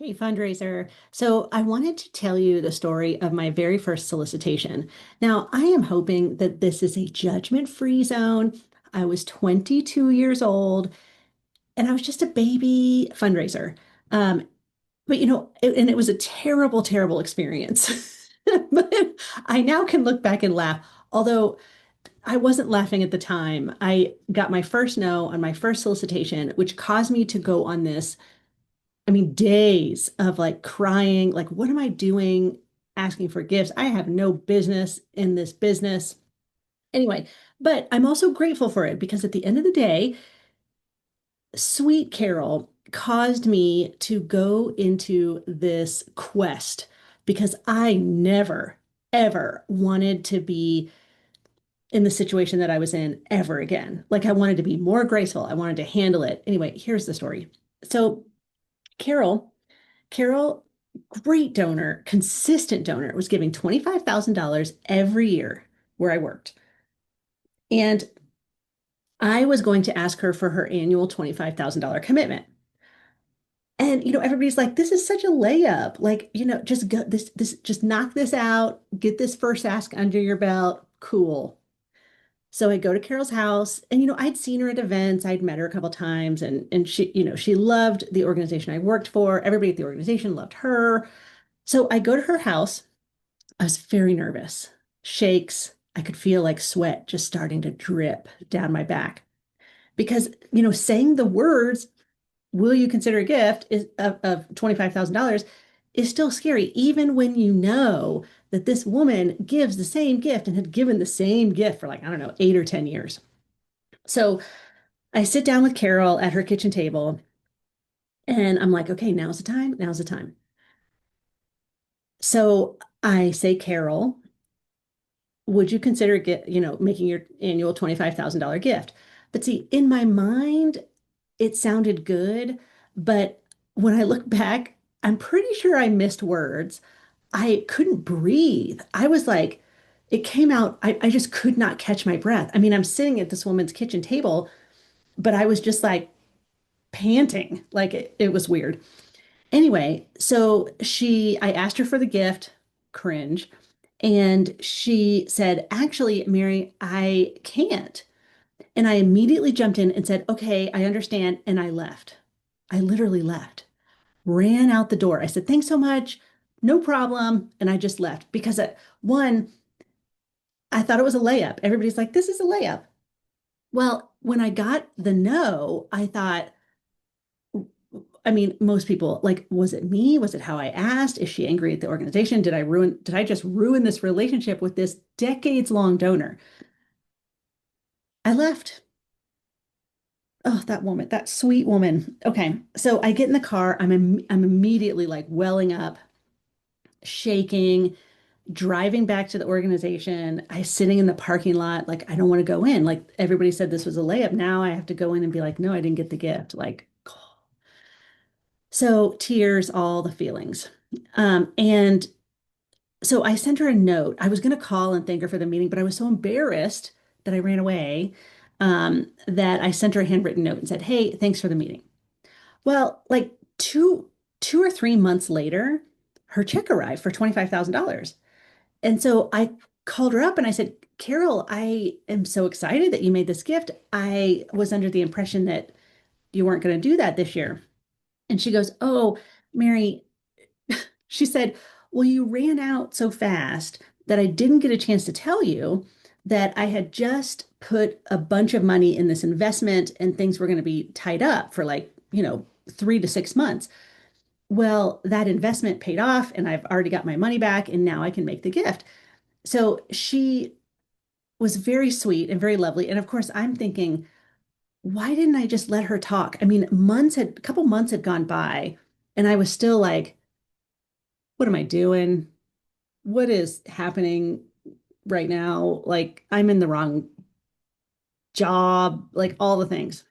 Hey, fundraiser. So I wanted to tell you the story of my very first solicitation. Now, I am hoping that this is a judgment-free zone. I was 22 years old and I was just a baby fundraiser. Um, and it was a terrible, terrible experience. But I now can look back and laugh. Although I wasn't laughing at the time. I got my first no on my first solicitation, which caused me to go on this days of like crying, like, what am I doing asking for gifts? I have no business in this business. Anyway, but I'm also grateful for it because at the end of the day, Sweet Carol caused me to go into this quest because I never, ever wanted to be in the situation that I was in ever again. Like, I wanted to be more graceful. I wanted to handle it. Anyway, here's the story. So, Carol Carol, great donor, consistent donor, was giving $25,000 every year where I worked. And I was going to ask her for her annual $25,000 commitment. And everybody's like, this is such a layup. Like, just go just knock this out, get this first ask under your belt. Cool. So I go to Carol's house and I'd seen her at events. I'd met her a couple times and she loved the organization I worked for. Everybody at the organization loved her. So I go to her house. I was very nervous, shakes. I could feel like sweat just starting to drip down my back because, saying the words, will you consider a gift of $25,000 is still scary, even when you know that this woman gives the same gift and had given the same gift for like, I don't know, 8 or 10 years. So I sit down with Carol at her kitchen table and I'm like, okay, now's the time. Now's the time. So I say, Carol, would you consider making your annual $25,000 gift? But see, in my mind, it sounded good, but when I look back, I'm pretty sure I missed words. I couldn't breathe. I was like, it came out, I just could not catch my breath. I mean, I'm sitting at this woman's kitchen table, but I was just like panting, like it was weird. Anyway, I asked her for the gift, cringe, and she said, actually, Mary, I can't. And I immediately jumped in and said, okay, I understand. And I left. I literally left, ran out the door. I said, thanks so much. No problem. And I just left because one, I thought it was a layup. Everybody's like, this is a layup. Well, when I got the no, I thought, most people like, was it me? Was it how I asked? Is she angry at the organization? Did I just ruin this relationship with this decades long donor? I left. Oh, that woman, that sweet woman. Okay. So I get in the car. I'm immediately like welling up, shaking, driving back to the organization. I sitting in the parking lot, like I don't want to go in. Like everybody said this was a layup. Now I have to go in and be like, no, I didn't get the gift. Like, so tears, all the feelings. And so I sent her a note. I was going to call and thank her for the meeting, but I was so embarrassed that I ran away, that I sent her a handwritten note and said, "Hey, thanks for the meeting." Well, like two or 3 months later, her check arrived for $25,000. And so I called her up and I said, "Carol, I am so excited that you made this gift. I was under the impression that you weren't going to do that this year." And she goes, "Oh, Mary," she said, "well, you ran out so fast that I didn't get a chance to tell you that I had just put a bunch of money in this investment and things were going to be tied up for like, 3 to 6 months. Well, that investment paid off and I've already got my money back and now I can make the gift." So she was very sweet and very lovely. And of course, I'm thinking, why didn't I just let her talk? I mean, a couple months had gone by and I was still like, what am I doing? What is happening right now? Like, I'm in the wrong job, like all the things.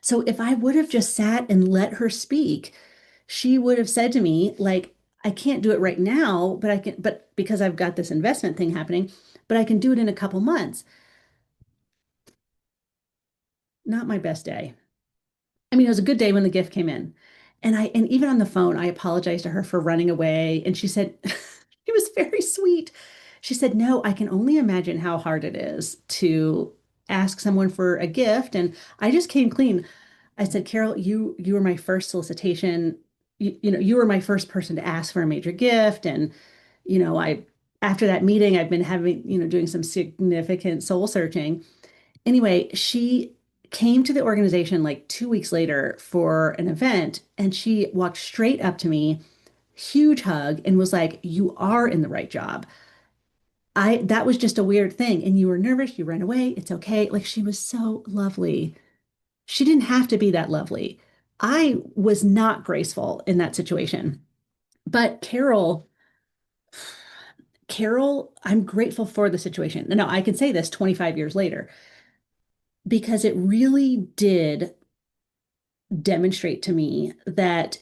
So if I would have just sat and let her speak, she would have said to me, like, I can't do it right now, but because I've got this investment thing happening, but I can do it in a couple months. Not my best day. I mean, it was a good day when the gift came in. And even on the phone, I apologized to her for running away. And she said, it was very sweet. She said, no, I can only imagine how hard it is to ask someone for a gift. And I just came clean. I said, Carol, you were my first solicitation. You were my first person to ask for a major gift. And, I after that meeting, I've been having, doing some significant soul searching. Anyway, she came to the organization like 2 weeks later for an event, and she walked straight up to me, huge hug, and was like, "You are in the right job. That was just a weird thing, and you were nervous, you ran away. It's okay." Like she was so lovely. She didn't have to be that lovely. I was not graceful in that situation. But Carol, I'm grateful for the situation. No, I can say this 25 years later because it really did demonstrate to me that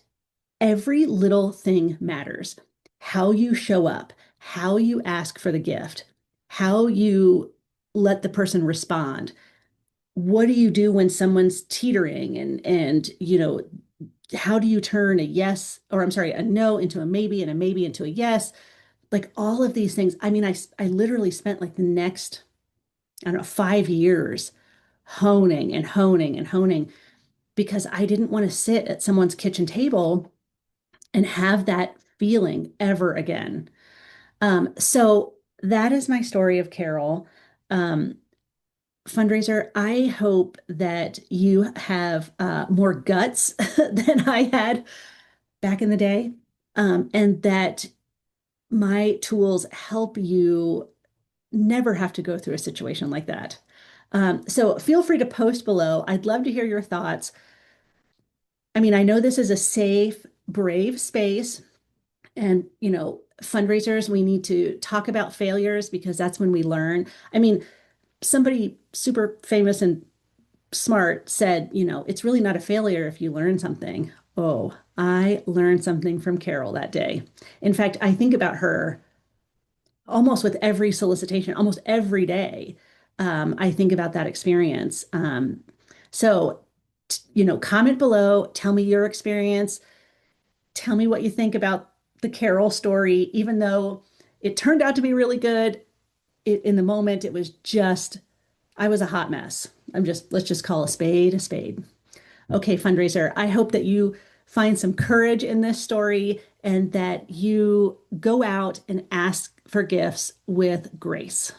every little thing matters. How you show up, how you ask for the gift, how you let the person respond. What do you do when someone's teetering and how do you turn a yes or I'm sorry, a no into a maybe and a maybe into a yes? Like all of these things. I mean, I literally spent like the next, I don't know, 5 years honing and honing and honing because I didn't want to sit at someone's kitchen table and have that feeling ever again. So that is my story of Carol. Um, Fundraiser, I hope that you have more guts than I had back in the day, and that my tools help you never have to go through a situation like that. So feel free to post below. I'd love to hear your thoughts. I mean, I know this is a safe, brave space. And, fundraisers, we need to talk about failures because that's when we learn. I mean, somebody super famous and smart said, it's really not a failure if you learn something. Oh, I learned something from Carol that day. In fact, I think about her almost with every solicitation, almost every day. I think about that experience. So, comment below, tell me your experience. Tell me what you think about the Carol story, even though it turned out to be really good. In the moment, it was just, I was a hot mess. Let's just call a spade a spade. Okay, fundraiser, I hope that you find some courage in this story and that you go out and ask for gifts with grace.